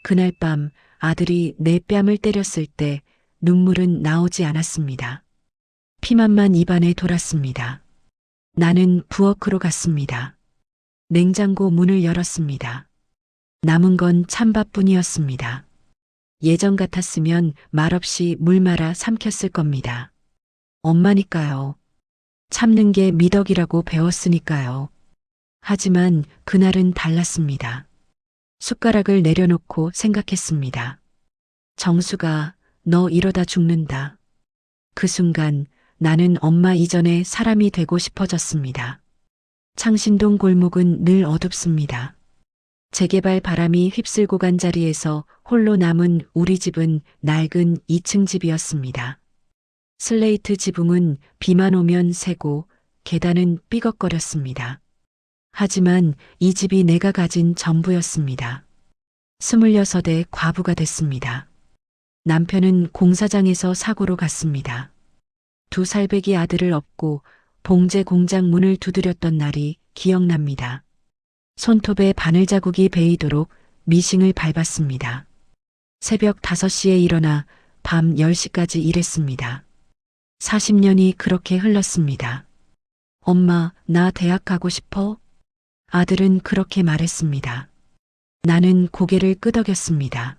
그날 밤 아들이 내 뺨을 때렸을 때 눈물은 나오지 않았습니다. 피만만 입안에 돌았습니다. 나는 부엌으로 갔습니다. 냉장고 문을 열었습니다. 남은 건 찬밥뿐이었습니다. 예전 같았으면 말없이 물 말아 삼켰을 겁니다. 엄마니까요. 참는 게 미덕이라고 배웠으니까요. 하지만 그날은 달랐습니다. 숟가락을 내려놓고 생각했습니다. 정수가 너 이러다 죽는다. 그 순간 나는 엄마 이전에 사람이 되고 싶어졌습니다. 창신동 골목은 늘 어둡습니다. 재개발 바람이 휩쓸고 간 자리에서 홀로 남은 우리 집은 낡은 2층 집이었습니다. 슬레이트 지붕은 비만 오면 새고 계단은 삐걱거렸습니다. 하지만 이 집이 내가 가진 전부였습니다. 26에 과부가 됐습니다. 남편은 공사장에서 사고로 갔습니다. 2살배기 아들을 업고 봉제 공장 문을 두드렸던 날이 기억납니다. 손톱에 바늘 자국이 베이도록 미싱을 밟았습니다. 새벽 5시에 일어나 밤 10시까지 일했습니다. 40년이 그렇게 흘렀습니다. 엄마, 나 대학 가고 싶어? 아들은 그렇게 말했습니다. 나는 고개를 끄덕였습니다.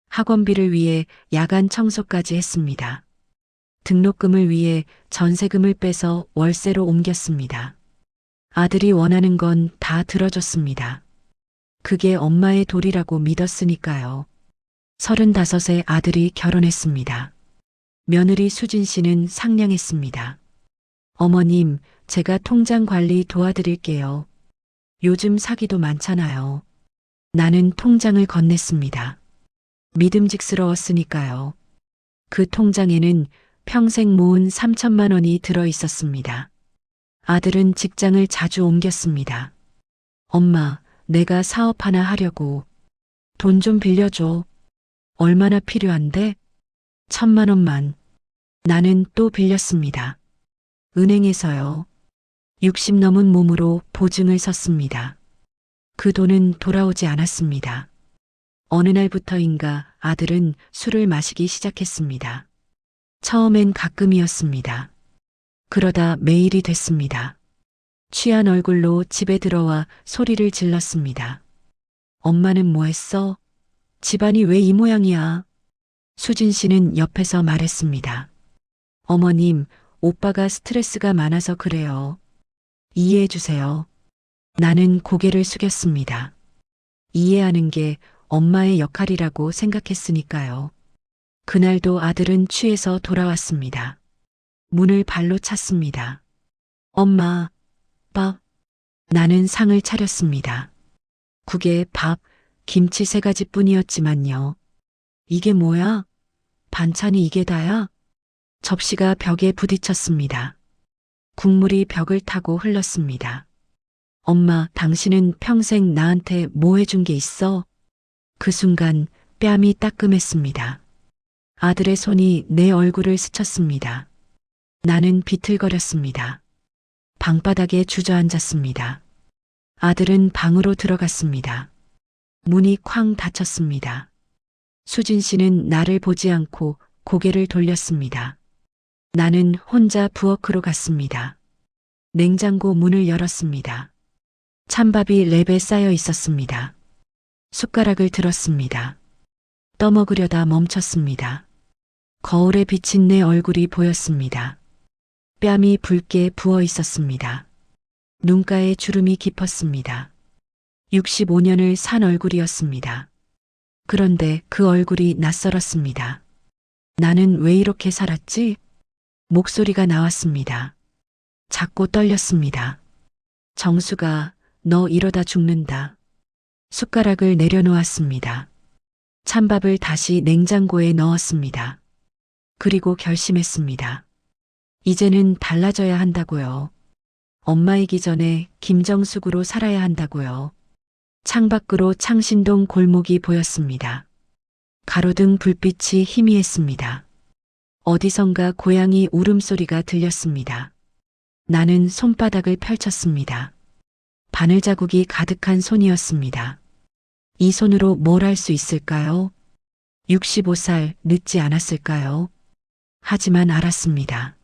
학원비를 위해 야간 청소까지 했습니다. 등록금을 위해 전세금을 빼서 월세로 옮겼습니다. 아들이 원하는 건 다 들어줬습니다. 그게 엄마의 도리라고 믿었으니까요. 35에 아들이 결혼했습니다. 며느리 수진 씨는 상냥했습니다. 어머님, 제가 통장 관리 도와드릴게요. 요즘 사기도 많잖아요. 나는 통장을 건넸습니다. 믿음직스러웠으니까요. 그 통장에는 평생 모은 3천만 원이 들어 있었습니다. 아들은 직장을 자주 옮겼습니다. 엄마, 내가 사업 하나 하려고. 돈 좀 빌려줘. 얼마나 필요한데? 1,000만 원만. 나는 또 빌렸습니다. 은행에서요. 60 넘은 몸으로 보증을 섰습니다. 그 돈은 돌아오지 않았습니다. 어느 날부터인가 아들은 술을 마시기 시작했습니다. 처음엔 가끔이었습니다. 그러다 매일이 됐습니다. 취한 얼굴로 집에 들어와 소리를 질렀습니다. 엄마는 뭐 했어? 집안이 왜 이 모양이야? 수진 씨는 옆에서 말했습니다. 어머님, 오빠가 스트레스가 많아서 그래요. 이해해 주세요. 나는 고개를 숙였습니다. 이해하는 게 엄마의 역할이라고 생각했으니까요. 그날도 아들은 취해서 돌아왔습니다. 문을 발로 찼습니다. 엄마, 밥. 나는 상을 차렸습니다. 국에 밥, 김치 3가지 뿐이었지만요. 이게 뭐야? 반찬이 이게 다야? 접시가 벽에 부딪혔습니다. 국물이 벽을 타고 흘렀습니다. 엄마, 당신은 평생 나한테 뭐 해준 게 있어? 그 순간 뺨이 따끔했습니다. 아들의 손이 내 얼굴을 스쳤습니다. 나는 비틀거렸습니다. 방바닥에 주저앉았습니다. 아들은 방으로 들어갔습니다. 문이 쾅 닫혔습니다. 수진 씨는 나를 보지 않고 고개를 돌렸습니다. 나는 혼자 부엌으로 갔습니다. 냉장고 문을 열었습니다. 찬밥이 랩에 쌓여 있었습니다. 숟가락을 들었습니다. 떠먹으려다 멈췄습니다. 거울에 비친 내 얼굴이 보였습니다. 뺨이 붉게 부어 있었습니다. 눈가에 주름이 깊었습니다. 65년을 산 얼굴이었습니다. 그런데 그 얼굴이 낯설었습니다. 나는 왜 이렇게 살았지? 목소리가 나왔습니다. 작고 떨렸습니다. 정수가 너 이러다 죽는다. 숟가락을 내려놓았습니다. 찬밥을 다시 냉장고에 넣었습니다. 그리고 결심했습니다. 이제는 달라져야 한다고요. 엄마이기 전에 김정숙으로 살아야 한다고요. 창밖으로 창신동 골목이 보였습니다. 가로등 불빛이 희미했습니다. 어디선가 고양이 울음소리가 들렸습니다. 나는 손바닥을 펼쳤습니다. 바늘 자국이 가득한 손이었습니다. 이 손으로 뭘 할 수 있을까요? 65살 늦지 않았을까요? 하지만 알았습니다.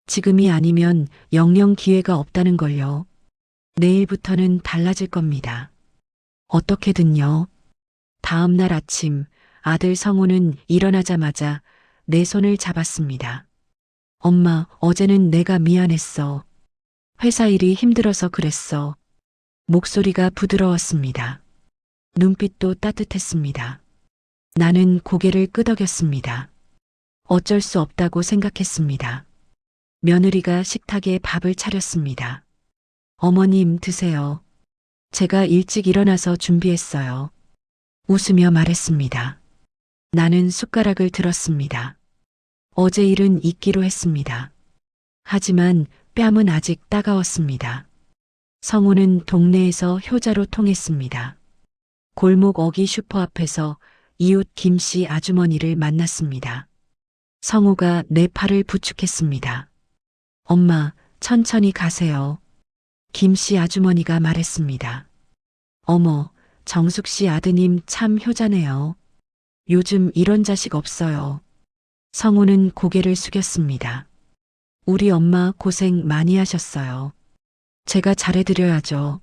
지금이 아니면 영영 기회가 없다는 걸요. 내일부터는 달라질 겁니다. 어떻게든요. 다음 날 아침 아들 성우는 일어나자마자 내 손을 잡았습니다. 엄마, 어제는 내가 미안했어. 회사 일이 힘들어서 그랬어. 목소리가 부드러웠습니다. 눈빛도 따뜻했습니다. 나는 고개를 끄덕였습니다. 어쩔 수 없다고 생각했습니다. 며느리가 식탁에 밥을 차렸습니다. 어머님 드세요. 제가 일찍 일어나서 준비했어요. 웃으며 말했습니다. 나는 숟가락을 들었습니다. 어제 일은 잊기로 했습니다. 하지만 뺨은 아직 따가웠습니다. 성우는 동네에서 효자로 통했습니다. 골목 어기 슈퍼 앞에서 이웃 김씨 아주머니를 만났습니다. 성우가 내 팔을 부축했습니다. 엄마, 천천히 가세요. 김씨 아주머니가 말했습니다. 어머, 정숙 씨 아드님 참 효자네요. 요즘 이런 자식 없어요. 성우는 고개를 숙였습니다. 우리 엄마 고생 많이 하셨어요. 제가 잘해드려야죠.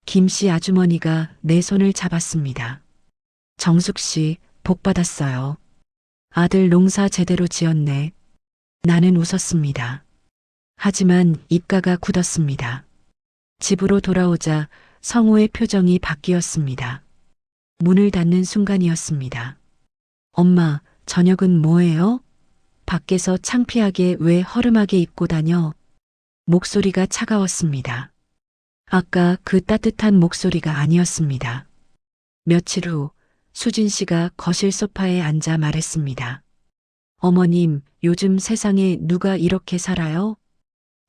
김씨 아주머니가 내 손을 잡았습니다. 정숙 씨, 복 받았어요. 아들 농사 제대로 지었네. 나는 웃었습니다. 하지만 입가가 굳었습니다. 집으로 돌아오자 성우의 표정이 바뀌었습니다. 문을 닫는 순간이었습니다. 엄마, 저녁은 뭐예요? 밖에서 창피하게 왜 허름하게 입고 다녀? 목소리가 차가웠습니다. 아까 그 따뜻한 목소리가 아니었습니다. 며칠 후 수진 씨가 거실 소파에 앉아 말했습니다. 어머님, 요즘 세상에 누가 이렇게 살아요?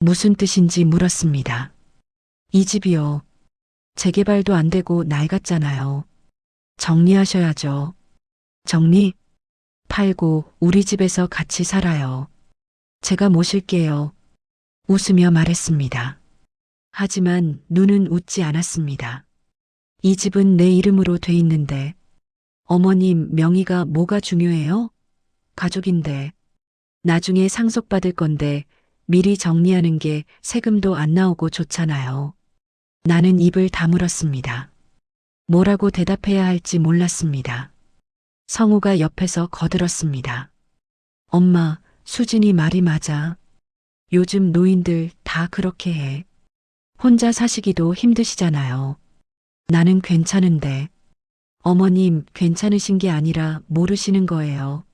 무슨 뜻인지 물었습니다. 이 집이요. 재개발도 안 되고 낡았잖아요. 정리하셔야죠. 정리? 팔고 우리 집에서 같이 살아요. 제가 모실게요. 웃으며 말했습니다. 하지만 눈은 웃지 않았습니다. 이 집은 내 이름으로 돼 있는데 어머님 명의가 뭐가 중요해요? 가족인데 나중에 상속받을 건데 미리 정리하는 게 세금도 안 나오고 좋잖아요. 나는 입을 다물었습니다. 뭐라고 대답해야 할지 몰랐습니다. 성우가 옆에서 거들었습니다. 엄마, 수진이 말이 맞아. 요즘 노인들 다 그렇게 해. 혼자 사시기도 힘드시잖아요. 나는 괜찮은데. 어머님 괜찮으신 게 아니라 모르시는 거예요.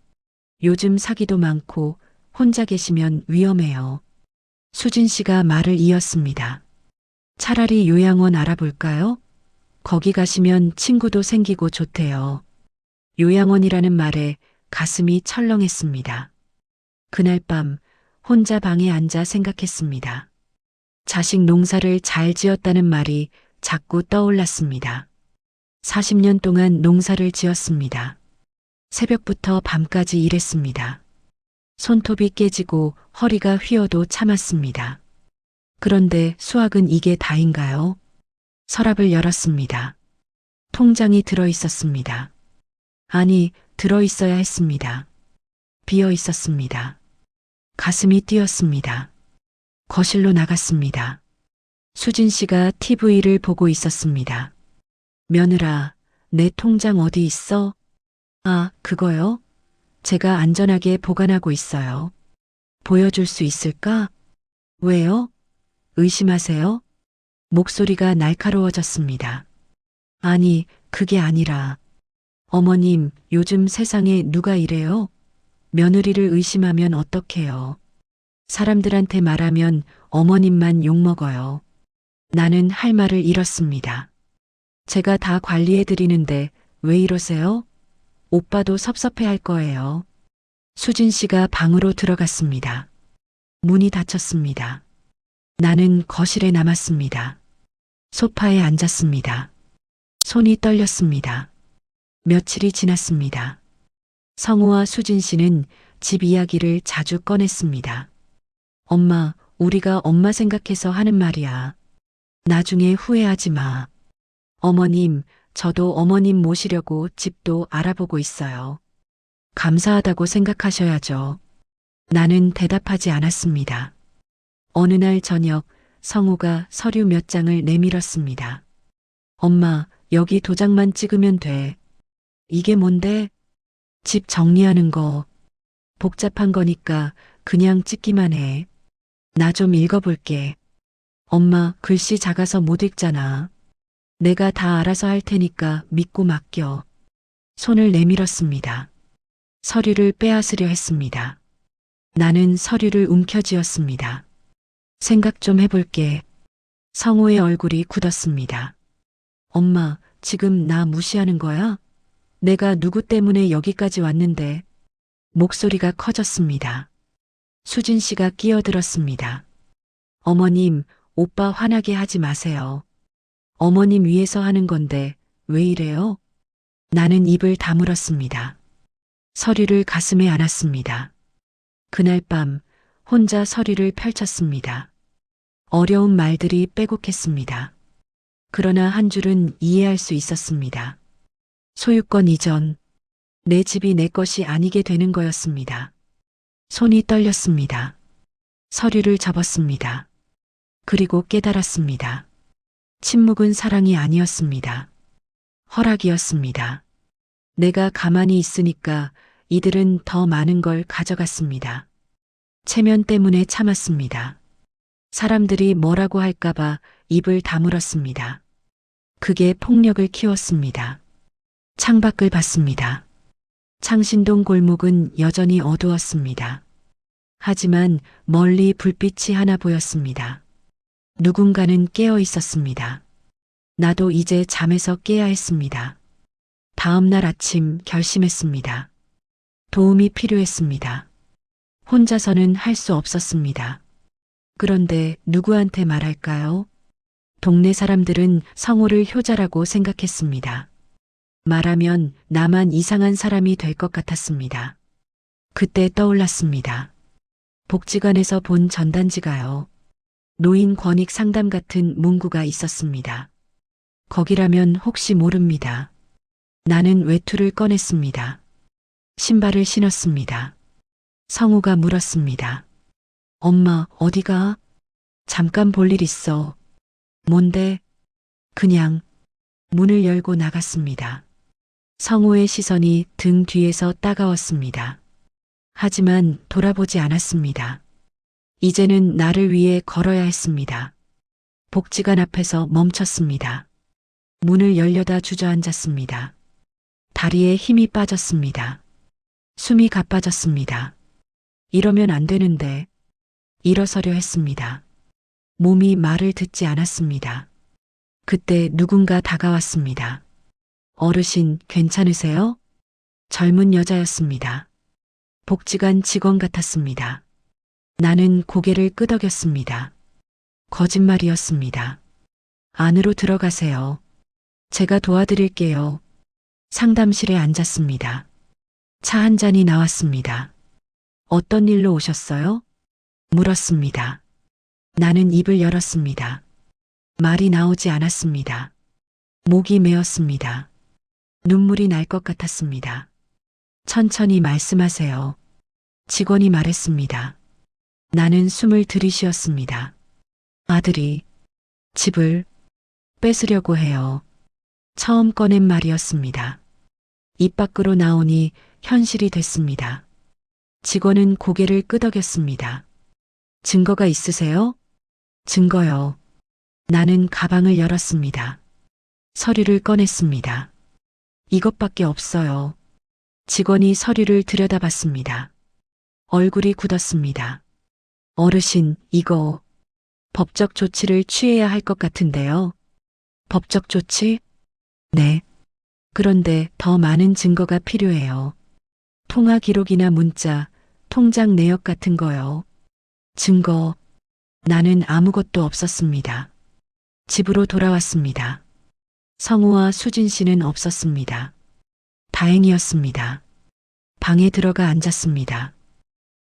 요즘 사기도 많고 혼자 계시면 위험해요. 수진 씨가 말을 이었습니다. 차라리 요양원 알아볼까요? 거기 가시면 친구도 생기고 좋대요. 요양원이라는 말에 가슴이 철렁했습니다. 그날 밤 혼자 방에 앉아 생각했습니다. 자식 농사를 잘 지었다는 말이 자꾸 떠올랐습니다. 40년 동안 농사를 지었습니다. 새벽부터 밤까지 일했습니다. 손톱이 깨지고 허리가 휘어도 참았습니다. 그런데 수학은 이게 다인가요? 서랍을 열었습니다. 통장이 들어 있었습니다. 아니, 들어 있어야 했습니다. 비어 있었습니다. 가슴이 뛰었습니다. 거실로 나갔습니다. 수진 씨가 TV를 보고 있었습니다. 며느라, 내 통장 어디 있어? 아, 그거요? 제가 안전하게 보관하고 있어요. 보여줄 수 있을까? 왜요? 의심하세요? 목소리가 날카로워졌습니다. 아니, 그게 아니라. 어머님, 요즘 세상에 누가 이래요? 며느리를 의심하면 어떡해요? 사람들한테 말하면 어머님만 욕먹어요. 나는 할 말을 잃었습니다. 제가 다 관리해드리는데 왜 이러세요? 오빠도 섭섭해 할 거예요. 수진 씨가 방으로 들어갔습니다. 문이 닫혔습니다. 나는 거실에 남았습니다. 소파에 앉았습니다. 손이 떨렸습니다. 며칠이 지났습니다. 성우와 수진 씨는 집 이야기를 자주 꺼냈습니다. 엄마, 우리가 엄마 생각해서 하는 말이야. 나중에 후회하지 마. 어머님, 저도 어머님 모시려고 집도 알아보고 있어요. 감사하다고 생각하셔야죠. 나는 대답하지 않았습니다. 어느 날 저녁 성우가 서류 몇 장을 내밀었습니다. 엄마, 여기 도장만 찍으면 돼. 이게 뭔데? 집 정리하는 거. 복잡한 거니까 그냥 찍기만 해. 나 좀 읽어볼게. 엄마, 글씨 작아서 못 읽잖아. 내가 다 알아서 할 테니까 믿고 맡겨. 손을 내밀었습니다. 서류를 빼앗으려 했습니다. 나는 서류를 움켜쥐었습니다. 생각 좀 해볼게. 성우의 얼굴이 굳었습니다. 엄마, 지금 나 무시하는 거야? 내가 누구 때문에 여기까지 왔는데. 목소리가 커졌습니다. 수진 씨가 끼어들었습니다. 어머님, 오빠 화나게 하지 마세요. 어머님 위해서 하는 건데 왜 이래요? 나는 입을 다물었습니다. 서류를 가슴에 안았습니다. 그날 밤 혼자 서류를 펼쳤습니다. 어려운 말들이 빼곡했습니다. 그러나 한 줄은 이해할 수 있었습니다. 소유권 이전, 내 집이 내 것이 아니게 되는 거였습니다. 손이 떨렸습니다. 서류를 접었습니다. 그리고 깨달았습니다. 침묵은 사랑이 아니었습니다. 허락이었습니다. 내가 가만히 있으니까 이들은 더 많은 걸 가져갔습니다. 체면 때문에 참았습니다. 사람들이 뭐라고 할까봐 입을 다물었습니다. 그게 폭력을 키웠습니다. 창밖을 봤습니다. 창신동 골목은 여전히 어두웠습니다. 하지만 멀리 불빛이 하나 보였습니다. 누군가는 깨어 있었습니다. 나도 이제 잠에서 깨야 했습니다. 다음 날 아침 결심했습니다. 도움이 필요했습니다. 혼자서는 할 수 없었습니다. 그런데 누구한테 말할까요? 동네 사람들은 성우를 효자라고 생각했습니다. 말하면 나만 이상한 사람이 될 것 같았습니다. 그때 떠올랐습니다. 복지관에서 본 전단지가요. 노인 권익 상담 같은 문구가 있었습니다. 거기라면 혹시 모릅니다. 나는 외투를 꺼냈습니다. 신발을 신었습니다. 성우가 물었습니다. 엄마, 어디가? 잠깐 볼 일 있어. 뭔데? 그냥 문을 열고 나갔습니다. 성우의 시선이 등 뒤에서 따가웠습니다. 하지만 돌아보지 않았습니다. 이제는 나를 위해 걸어야 했습니다. 복지관 앞에서 멈췄습니다. 문을 열려다 주저앉았습니다. 다리에 힘이 빠졌습니다. 숨이 가빠졌습니다. 이러면 안 되는데. 일어서려 했습니다. 몸이 말을 듣지 않았습니다. 그때 누군가 다가왔습니다. 어르신, 괜찮으세요? 젊은 여자였습니다. 복지관 직원 같았습니다. 나는 고개를 끄덕였습니다. 거짓말이었습니다. 안으로 들어가세요. 제가 도와드릴게요. 상담실에 앉았습니다. 차 한 잔이 나왔습니다. 어떤 일로 오셨어요? 물었습니다. 나는 입을 열었습니다. 말이 나오지 않았습니다. 목이 메었습니다. 눈물이 날 것 같았습니다. 천천히 말씀하세요. 직원이 말했습니다. 나는 숨을 들이쉬었습니다. 아들이 집을 뺏으려고 해요. 처음 꺼낸 말이었습니다. 입 밖으로 나오니 현실이 됐습니다. 직원은 고개를 끄덕였습니다. 증거가 있으세요? 증거요. 나는 가방을 열었습니다. 서류를 꺼냈습니다. 이것밖에 없어요. 직원이 서류를 들여다봤습니다. 얼굴이 굳었습니다. 어르신, 이거 법적 조치를 취해야 할 것 같은데요. 법적 조치? 네. 그런데 더 많은 증거가 필요해요. 통화 기록이나 문자, 통장 내역 같은 거요. 증거. 나는 아무것도 없었습니다. 집으로 돌아왔습니다. 성우와 수진 씨는 없었습니다. 다행이었습니다. 방에 들어가 앉았습니다.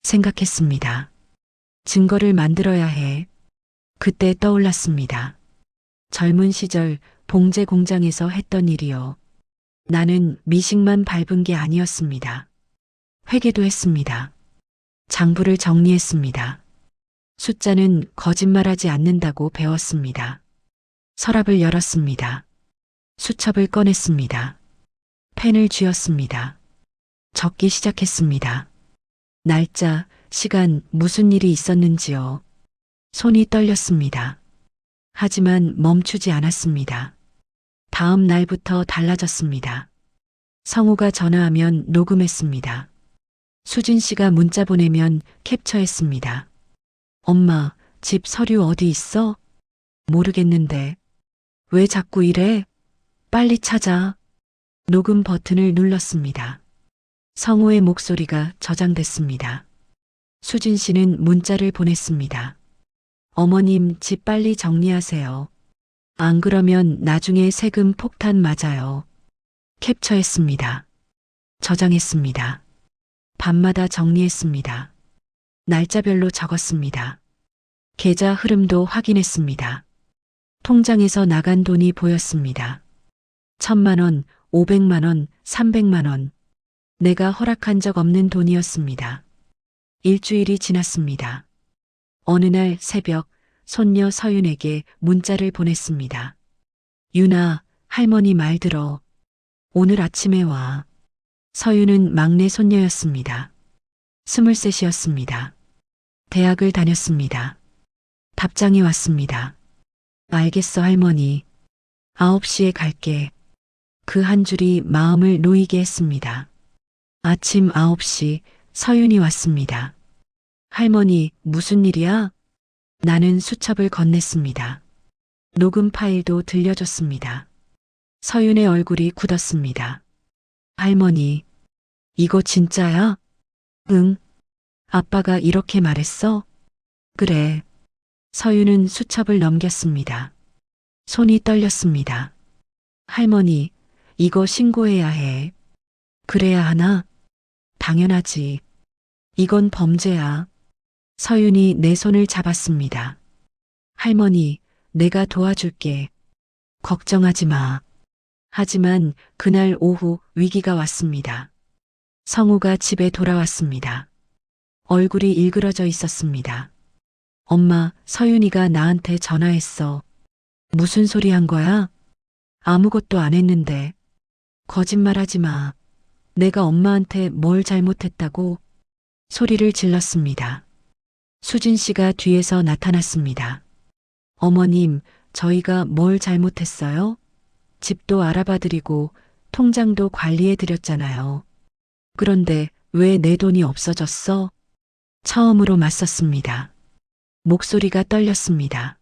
생각했습니다. 증거를 만들어야 해. 그때 떠올랐습니다. 젊은 시절 봉제 공장에서 했던 일이요. 나는 미식만 밟은 게 아니었습니다. 회계도 했습니다. 장부를 정리했습니다. 숫자는 거짓말하지 않는다고 배웠습니다. 서랍을 열었습니다. 수첩을 꺼냈습니다. 펜을 쥐었습니다. 적기 시작했습니다. 날짜, 시간, 무슨 일이 있었는지요. 손이 떨렸습니다. 하지만 멈추지 않았습니다. 다음 날부터 달라졌습니다. 성우가 전화하면 녹음했습니다. 수진 씨가 문자 보내면 캡처했습니다. 엄마, 집 서류 어디 있어? 모르겠는데. 왜 자꾸 이래? 빨리 찾아. 녹음 버튼을 눌렀습니다. 성우의 목소리가 저장됐습니다. 수진 씨는 문자를 보냈습니다. 어머님, 집 빨리 정리하세요. 안 그러면 나중에 세금 폭탄 맞아요. 캡처했습니다. 저장했습니다. 밤마다 정리했습니다. 날짜별로 적었습니다. 계좌 흐름도 확인했습니다. 통장에서 나간 돈이 보였습니다. 1,000만 원, 500만 원, 300만 원. 내가 허락한 적 없는 돈이었습니다. 일주일이 지났습니다. 어느 날 새벽 손녀 서윤에게 문자를 보냈습니다. 윤아, 할머니 말 들어. 오늘 아침에 와. 서윤은 막내 손녀였습니다. 23이었습니다. 대학을 다녔습니다. 답장이 왔습니다. 알겠어, 할머니. 9시에 갈게. 그 한 줄이 마음을 놓이게 했습니다. 아침 9시 서윤이 왔습니다. 할머니, 무슨 일이야? 나는 수첩을 건넸습니다. 녹음 파일도 들려줬습니다. 서윤의 얼굴이 굳었습니다. 할머니, 이거 진짜야? 응. 아빠가 이렇게 말했어? 그래. 서윤은 수첩을 넘겼습니다. 손이 떨렸습니다. 할머니, 이거 신고해야 해. 그래야 하나? 당연하지. 이건 범죄야. 서윤이 내 손을 잡았습니다. 할머니, 내가 도와줄게. 걱정하지 마. 하지만 그날 오후 위기가 왔습니다. 성우가 집에 돌아왔습니다. 얼굴이 일그러져 있었습니다. 엄마, 서윤이가 나한테 전화했어. 무슨 소리 한 거야? 아무것도 안 했는데. 거짓말하지 마. 내가 엄마한테 뭘 잘못했다고? 소리를 질렀습니다. 수진 씨가 뒤에서 나타났습니다. 어머님, 저희가 뭘 잘못했어요? 집도 알아봐드리고 통장도 관리해드렸잖아요. 그런데 왜 내 돈이 없어졌어? 처음으로 맞섰습니다. 목소리가 떨렸습니다.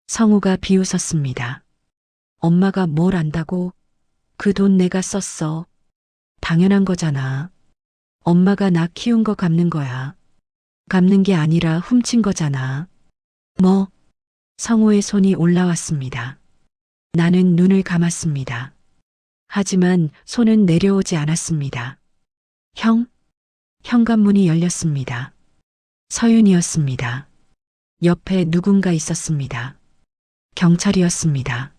성우가 비웃었습니다. 엄마가 뭘 안다고? 그 돈 내가 썼어. 당연한 거잖아. 엄마가 나 키운 거 갚는 거야. 갚는 게 아니라 훔친 거잖아. 뭐? 성우의 손이 올라왔습니다. 나는 눈을 감았습니다. 하지만 손은 내려오지 않았습니다. 형? 현관문이 열렸습니다. 서윤이었습니다. 옆에 누군가 있었습니다. 경찰이었습니다.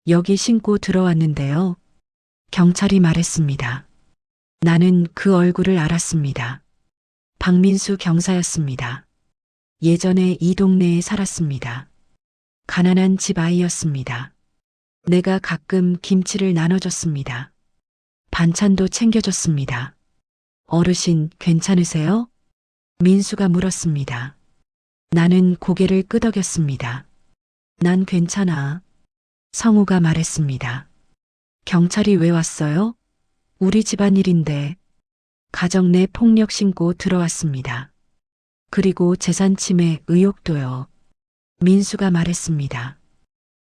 여기 신고 들어왔는데요. 경찰이 말했습니다. 나는 그 얼굴을 알았습니다. 박민수 경사였습니다. 예전에 이 동네에 살았습니다. 가난한 집 아이였습니다. 내가 가끔 김치를 나눠줬습니다. 반찬도 챙겨줬습니다. 어르신, 괜찮으세요? 민수가 물었습니다. 나는 고개를 끄덕였습니다. 난 괜찮아. 성우가 말했습니다. 경찰이 왜 왔어요? 우리 집안일인데. 가정 내 폭력 신고 들어왔습니다. 그리고 재산 침해 의혹도요. 민수가 말했습니다.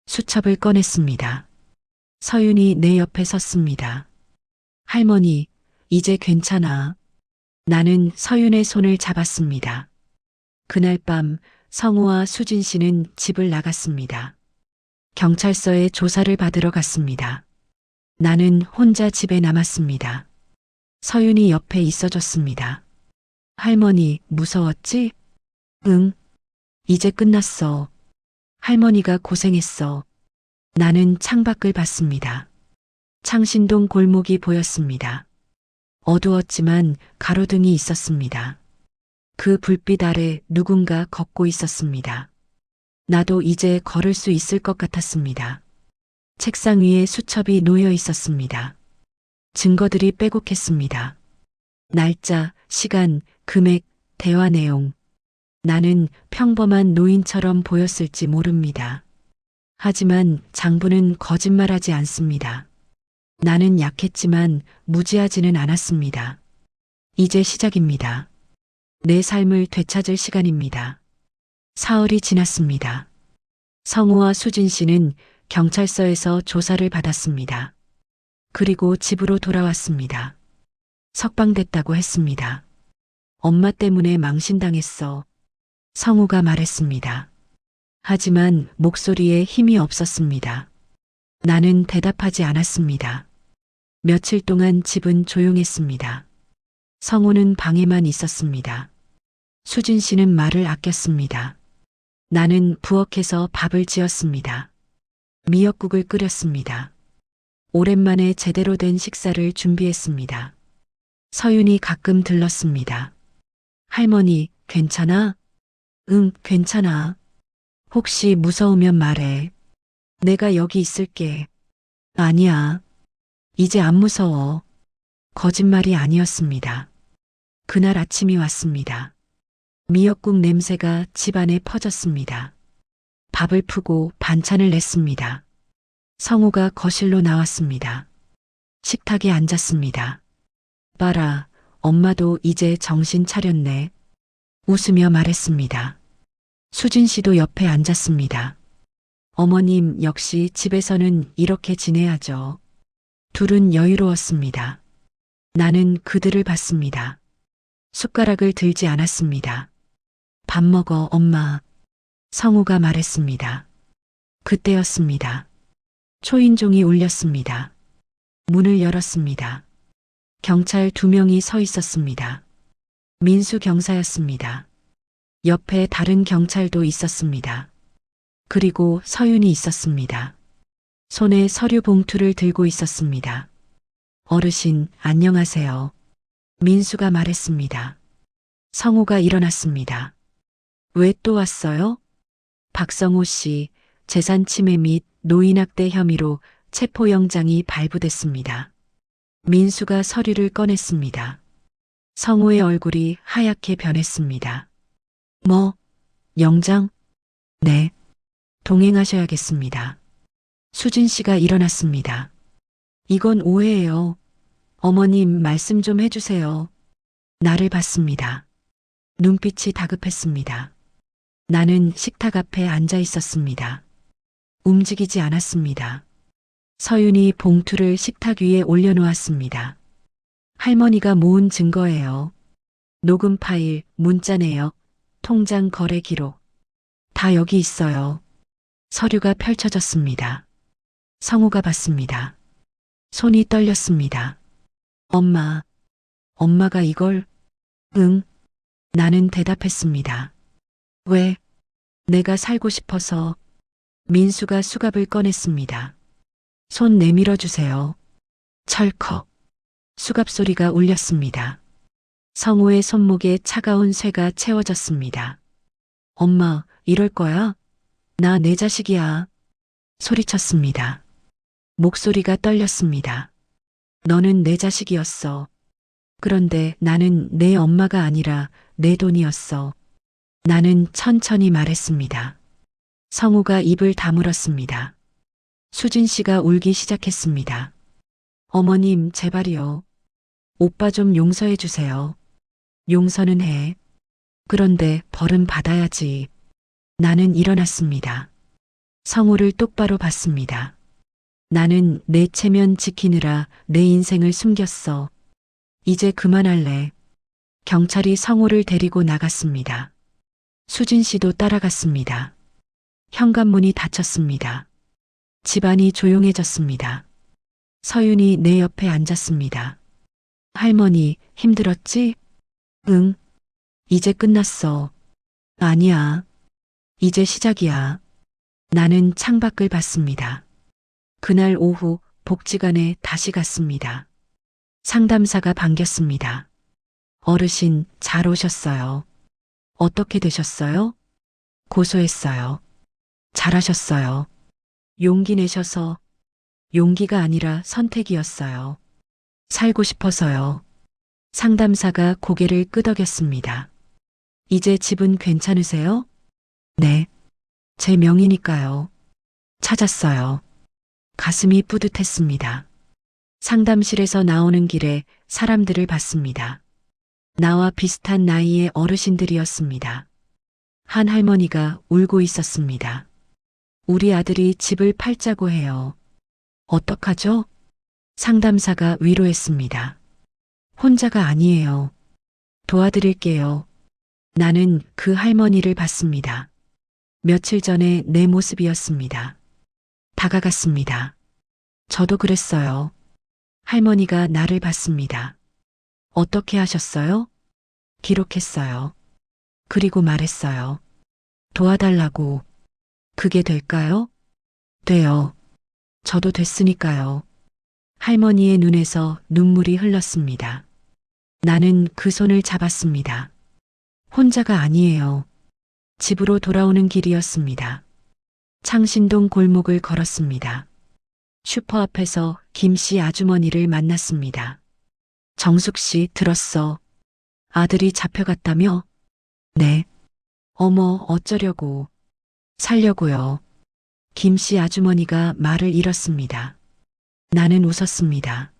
수첩을 꺼냈습니다. 서윤이 내 옆에 섰습니다. 할머니, 이제 괜찮아. 나는 서윤의 손을 잡았습니다. 그날 밤 성우와 수진 씨는 집을 나갔습니다. 경찰서에 조사를 받으러 갔습니다. 나는 혼자 집에 남았습니다. 서윤이 옆에 있어줬습니다. 할머니, 무서웠지? 응. 이제 끝났어. 할머니가 고생했어. 나는 창밖을 봤습니다. 창신동 골목이 보였습니다. 어두웠지만 가로등이 있었습니다. 그 불빛 아래 누군가 걷고 있었습니다. 나도 이제 걸을 수 있을 것 같았습니다. 책상 위에 수첩이 놓여 있었습니다. 증거들이 빼곡했습니다. 날짜, 시간, 금액, 대화 내용. 나는 평범한 노인처럼 보였을지 모릅니다. 하지만 장부는 거짓말하지 않습니다. 나는 약했지만 무지하지는 않았습니다. 이제 시작입니다. 내 삶을 되찾을 시간입니다. 사흘이 지났습니다. 성우와 수진 씨는 경찰서에서 조사를 받았습니다. 그리고 집으로 돌아왔습니다. 석방됐다고 했습니다. 엄마 때문에 망신당했어. 성우가 말했습니다. 하지만 목소리에 힘이 없었습니다. 나는 대답하지 않았습니다. 며칠 동안 집은 조용했습니다. 성우는 방에만 있었습니다. 수진 씨는 말을 아꼈습니다. 나는 부엌에서 밥을 지었습니다. 미역국을 끓였습니다. 오랜만에 제대로 된 식사를 준비했습니다. 서윤이 가끔 들렀습니다. 할머니, 괜찮아? 응, 괜찮아. 혹시 무서우면 말해. 내가 여기 있을게. 아니야. 이제 안 무서워. 거짓말이 아니었습니다. 그날 아침이 왔습니다. 미역국 냄새가 집안에 퍼졌습니다. 밥을 푸고 반찬을 냈습니다. 성우가 거실로 나왔습니다. 식탁에 앉았습니다. 봐라, 엄마도 이제 정신 차렸네. 웃으며 말했습니다. 수진 씨도 옆에 앉았습니다. 어머님 역시 집에서는 이렇게 지내야죠. 둘은 여유로웠습니다. 나는 그들을 봤습니다. 숟가락을 들지 않았습니다. 밥 먹어, 엄마. 성우가 말했습니다. 그때였습니다. 초인종이 울렸습니다. 문을 열었습니다. 경찰 2명이 서 있었습니다. 민수 경사였습니다. 옆에 다른 경찰도 있었습니다. 그리고 서윤이 있었습니다. 손에 서류 봉투를 들고 있었습니다. 어르신, 안녕하세요. 민수가 말했습니다. 성우가 일어났습니다. 왜 또 왔어요? 박성호 씨, 재산 침해 및 노인학대 혐의로 체포영장이 발부됐습니다. 민수가 서류를 꺼냈습니다. 성우의 얼굴이 하얗게 변했습니다. 뭐? 영장? 네. 동행하셔야겠습니다. 수진 씨가 일어났습니다. 이건 오해예요. 어머님 말씀 좀 해주세요. 나를 봤습니다. 눈빛이 다급했습니다. 나는 식탁 앞에 앉아 있었습니다. 움직이지 않았습니다. 서윤이 봉투를 식탁 위에 올려놓았습니다. 할머니가 모은 증거예요. 녹음 파일, 문자 내역, 통장 거래 기록. 다 여기 있어요. 서류가 펼쳐졌습니다. 성우가 봤습니다. 손이 떨렸습니다. 엄마가 이걸? 응. 나는 대답했습니다. 왜? 내가 살고 싶어서. 민수가 수갑을 꺼냈습니다. 손 내밀어 주세요. 철컥. 수갑 소리가 울렸습니다. 성우의 손목에 차가운 쇠가 채워졌습니다. 엄마, 이럴 거야? 나 내 자식이야. 소리쳤습니다. 목소리가 떨렸습니다. 너는 내 자식이었어. 그런데 나는 내 엄마가 아니라 내 돈이었어. 나는 천천히 말했습니다. 성우가 입을 다물었습니다. 수진 씨가 울기 시작했습니다. 어머님, 제발이요. 오빠 좀 용서해 주세요. 용서는 해. 그런데 벌은 받아야지. 나는 일어났습니다. 성우를 똑바로 봤습니다. 나는 내 체면 지키느라 내 인생을 숨겼어. 이제 그만할래. 경찰이 성우를 데리고 나갔습니다. 수진 씨도 따라갔습니다. 현관문이 닫혔습니다. 집안이 조용해졌습니다. 서윤이 내 옆에 앉았습니다. 할머니, 힘들었지? 응. 이제 끝났어. 아니야. 이제 시작이야. 나는 창밖을 봤습니다. 그날 오후 복지관에 다시 갔습니다. 상담사가 반겼습니다. 어르신, 잘 오셨어요. 어떻게 되셨어요? 고소했어요. 잘하셨어요. 용기 내셔서. 용기가 아니라 선택이었어요. 살고 싶어서요. 상담사가 고개를 끄덕였습니다. 이제 집은 괜찮으세요? 네. 제 명이니까요. 찾았어요. 가슴이 뿌듯했습니다. 상담실에서 나오는 길에 사람들을 봤습니다. 나와 비슷한 나이의 어르신들이었습니다. 한 할머니가 울고 있었습니다. 우리 아들이 집을 팔자고 해요. 어떡하죠? 상담사가 위로했습니다. 혼자가 아니에요. 도와드릴게요. 나는 그 할머니를 봤습니다. 며칠 전에 내 모습이었습니다. 다가갔습니다. 저도 그랬어요. 할머니가 나를 봤습니다. 어떻게 하셨어요? 기록했어요. 그리고 말했어요. 도와달라고. 그게 될까요? 돼요. 저도 됐으니까요. 할머니의 눈에서 눈물이 흘렀습니다. 나는 그 손을 잡았습니다. 혼자가 아니에요. 집으로 돌아오는 길이었습니다. 창신동 골목을 걸었습니다. 슈퍼 앞에서 김 씨 아주머니를 만났습니다. 정숙 씨, 들었어. 아들이 잡혀갔다며? 네. 어머, 어쩌려고. 살려고요. 김 씨 아주머니가 말을 잃었습니다. 나는 웃었습니다.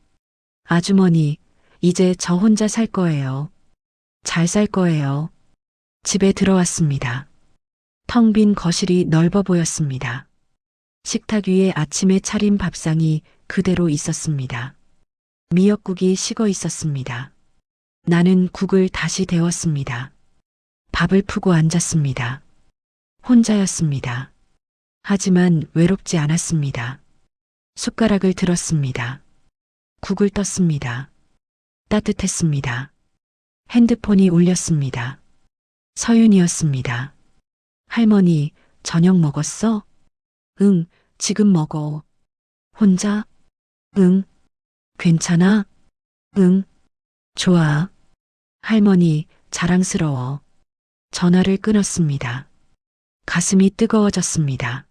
아주머니, 이제 저 혼자 살 거예요. 잘 살 거예요. 집에 들어왔습니다. 텅 빈 거실이 넓어 보였습니다. 식탁 위에 아침에 차린 밥상이 그대로 있었습니다. 미역국이 식어 있었습니다. 나는 국을 다시 데웠습니다. 밥을 푸고 앉았습니다. 혼자였습니다. 하지만 외롭지 않았습니다. 숟가락을 들었습니다. 국을 떴습니다. 따뜻했습니다. 핸드폰이 울렸습니다. 서윤이었습니다. 할머니, 저녁 먹었어? 응, 지금 먹어. 혼자? 응. 괜찮아? 응. 좋아. 할머니, 자랑스러워. 전화를 끊었습니다. 가슴이 뜨거워졌습니다.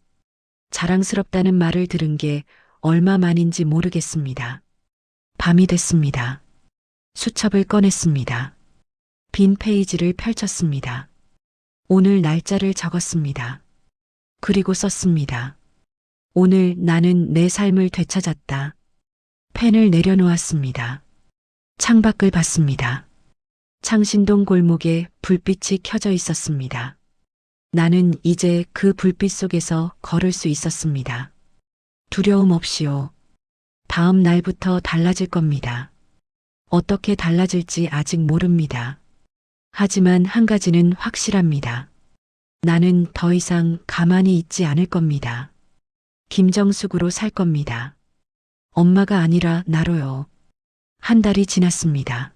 자랑스럽다는 말을 들은 게 얼마만인지 모르겠습니다. 밤이 됐습니다. 수첩을 꺼냈습니다. 빈 페이지를 펼쳤습니다. 오늘 날짜를 적었습니다. 그리고 썼습니다. 오늘 나는 내 삶을 되찾았다. 펜을 내려놓았습니다. 창밖을 봤습니다. 창신동 골목에 불빛이 켜져 있었습니다. 나는 이제 그 불빛 속에서 걸을 수 있었습니다. 두려움 없이요. 다음 날부터 달라질 겁니다. 어떻게 달라질지 아직 모릅니다. 하지만 한 가지는 확실합니다. 나는 더 이상 가만히 있지 않을 겁니다. 김정숙으로 살 겁니다. 엄마가 아니라 나로요. 한 달이 지났습니다.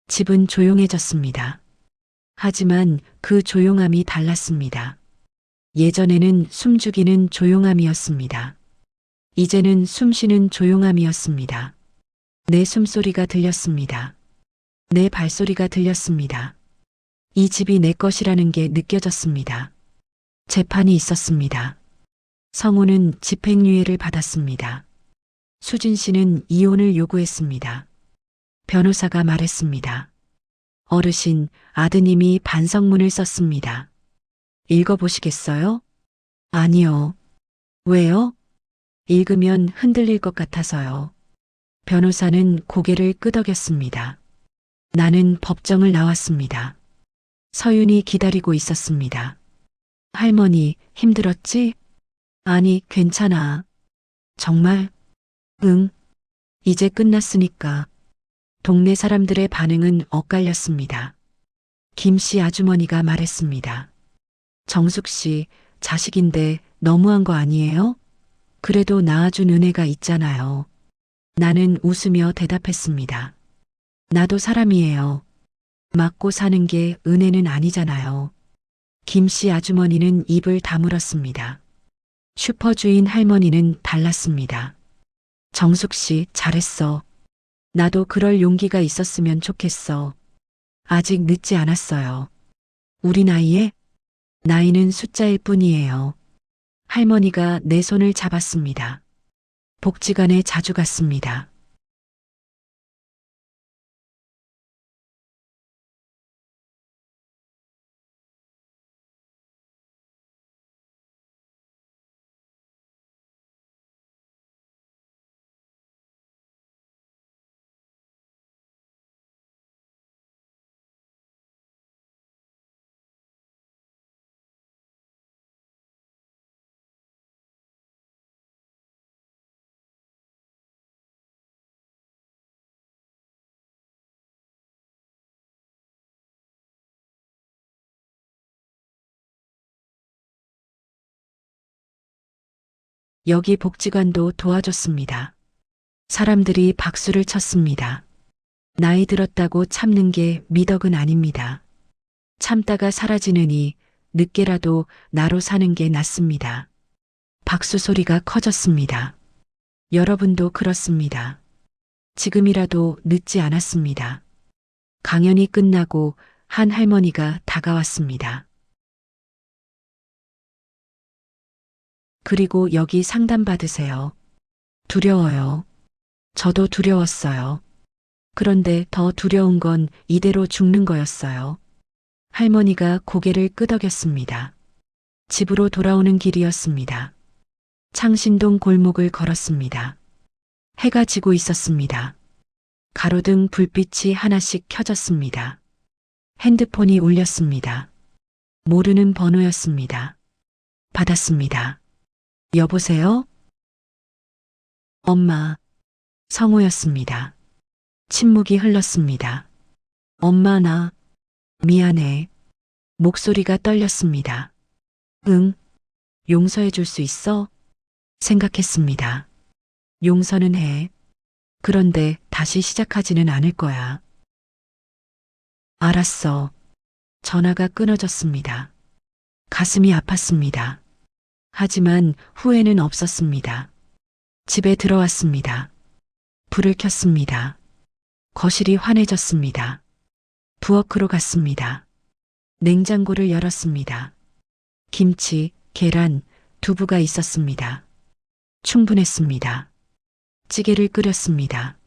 집은 조용해졌습니다. 하지만 그 조용함이 달랐습니다. 예전에는 숨죽이는 조용함이었습니다. 이제는 숨쉬는 조용함이었습니다. 내 숨소리가 들렸습니다. 내 발소리가 들렸습니다. 이 집이 내 것이라는 게 느껴졌습니다. 재판이 있었습니다. 성우는 집행유예를 받았습니다. 수진 씨는 이혼을 요구했습니다. 변호사가 말했습니다. 어르신, 아드님이 반성문을 썼습니다. 읽어보시겠어요? 아니요. 왜요? 읽으면 흔들릴 것 같아서요. 변호사는 고개를 끄덕였습니다. 나는 법정을 나왔습니다. 서윤이 기다리고 있었습니다. 할머니, 힘들었지? 아니, 괜찮아. 정말? 응. 이제 끝났으니까. 동네 사람들의 반응은 엇갈렸습니다. 김 씨 아주머니가 말했습니다. 정숙 씨, 자식인데 너무한 거 아니에요? 그래도 낳아준 은혜가 있잖아요. 나는 웃으며 대답했습니다. 나도 사람이에요. 맞고 사는 게 은혜는 아니잖아요. 김 씨 아주머니는 입을 다물었습니다. 슈퍼주인 할머니는 달랐습니다. 정숙 씨, 잘했어. 나도 그럴 용기가 있었으면 좋겠어. 아직 늦지 않았어요. 우리 나이에? 나이는 숫자일 뿐이에요. 할머니가 내 손을 잡았습니다. 복지관에 자주 갔습니다. 여기 복지관도 도와줬습니다. 사람들이 박수를 쳤습니다. 나이 들었다고 참는 게 미덕은 아닙니다. 참다가 사라지느니 늦게라도 나로 사는 게 낫습니다. 박수 소리가 커졌습니다. 여러분도 그렇습니다. 지금이라도 늦지 않았습니다. 강연이 끝나고 한 할머니가 다가왔습니다. 그리고 여기 상담 받으세요. 두려워요. 저도 두려웠어요. 그런데 더 두려운 건 이대로 죽는 거였어요. 할머니가 고개를 끄덕였습니다. 집으로 돌아오는 길이었습니다. 창신동 골목을 걸었습니다. 해가 지고 있었습니다. 가로등 불빛이 하나씩 켜졌습니다. 핸드폰이 울렸습니다. 모르는 번호였습니다. 받았습니다. 여보세요? 엄마. 성우였습니다. 침묵이 흘렀습니다. 엄마 나 미안해. 목소리가 떨렸습니다. 응. 용서해 줄 수 있어? 생각했습니다. 용서는 해. 그런데 다시 시작하지는 않을 거야. 알았어. 전화가 끊어졌습니다. 가슴이 아팠습니다. 하지만 후회는 없었습니다. 집에 들어왔습니다. 불을 켰습니다. 거실이 환해졌습니다. 부엌으로 갔습니다. 냉장고를 열었습니다. 김치, 계란, 두부가 있었습니다. 충분했습니다. 찌개를 끓였습니다.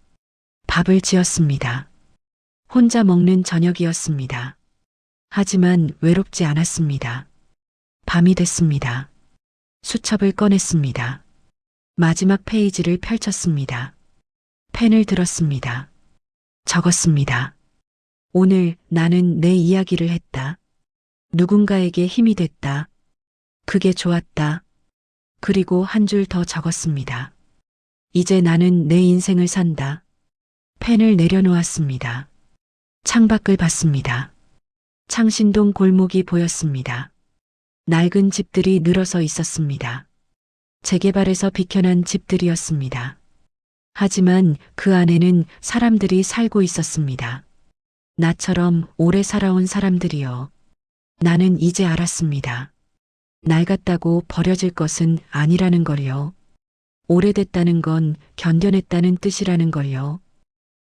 밥을 지었습니다. 혼자 먹는 저녁이었습니다. 하지만 외롭지 않았습니다. 밤이 됐습니다. 수첩을 꺼냈습니다. 마지막 페이지를 펼쳤습니다. 펜을 들었습니다. 적었습니다. 오늘 나는 내 이야기를 했다. 누군가에게 힘이 됐다. 그게 좋았다. 그리고 한 줄 더 적었습니다. 이제 나는 내 인생을 산다. 펜을 내려놓았습니다. 창밖을 봤습니다. 창신동 골목이 보였습니다. 낡은 집들이 늘어서 있었습니다. 재개발에서 비켜난 집들이었습니다. 하지만 그 안에는 사람들이 살고 있었습니다. 나처럼 오래 살아온 사람들이요. 나는 이제 알았습니다. 낡았다고 버려질 것은 아니라는 걸요. 오래됐다는 건 견뎌냈다는 뜻이라는 걸요.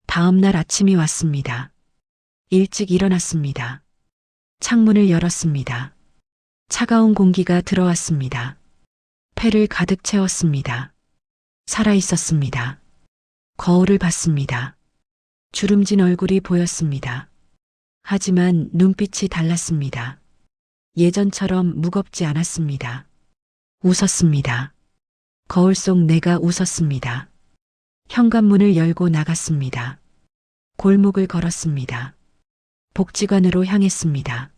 다음 날 아침이 왔습니다. 일찍 일어났습니다. 창문을 열었습니다. 차가운 공기가 들어왔습니다. 폐를 가득 채웠습니다. 살아 있었습니다. 거울을 봤습니다. 주름진 얼굴이 보였습니다. 하지만 눈빛이 달랐습니다. 예전처럼 무겁지 않았습니다. 웃었습니다. 거울 속 내가 웃었습니다. 현관문을 열고 나갔습니다. 골목을 걸었습니다. 복지관으로 향했습니다.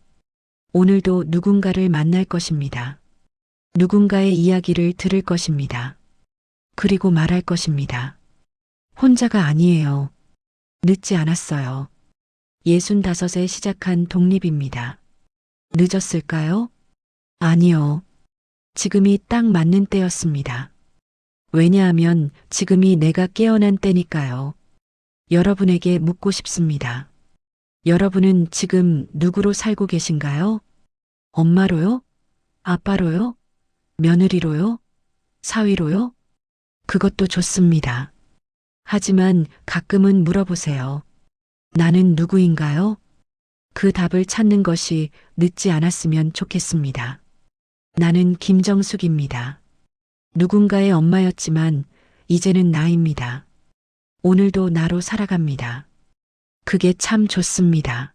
오늘도 누군가를 만날 것입니다. 누군가의 이야기를 들을 것입니다. 그리고 말할 것입니다. 혼자가 아니에요. 늦지 않았어요. 65에 시작한 독립입니다. 늦었을까요? 아니요. 지금이 딱 맞는 때였습니다. 왜냐하면 지금이 내가 깨어난 때니까요. 여러분에게 묻고 싶습니다. 여러분은 지금 누구로 살고 계신가요? 엄마로요? 아빠로요? 며느리로요? 사위로요? 그것도 좋습니다. 하지만 가끔은 물어보세요. 나는 누구인가요? 그 답을 찾는 것이 늦지 않았으면 좋겠습니다. 나는 김정숙입니다. 누군가의 엄마였지만 이제는 나입니다. 오늘도 나로 살아갑니다. 그게 참 좋습니다.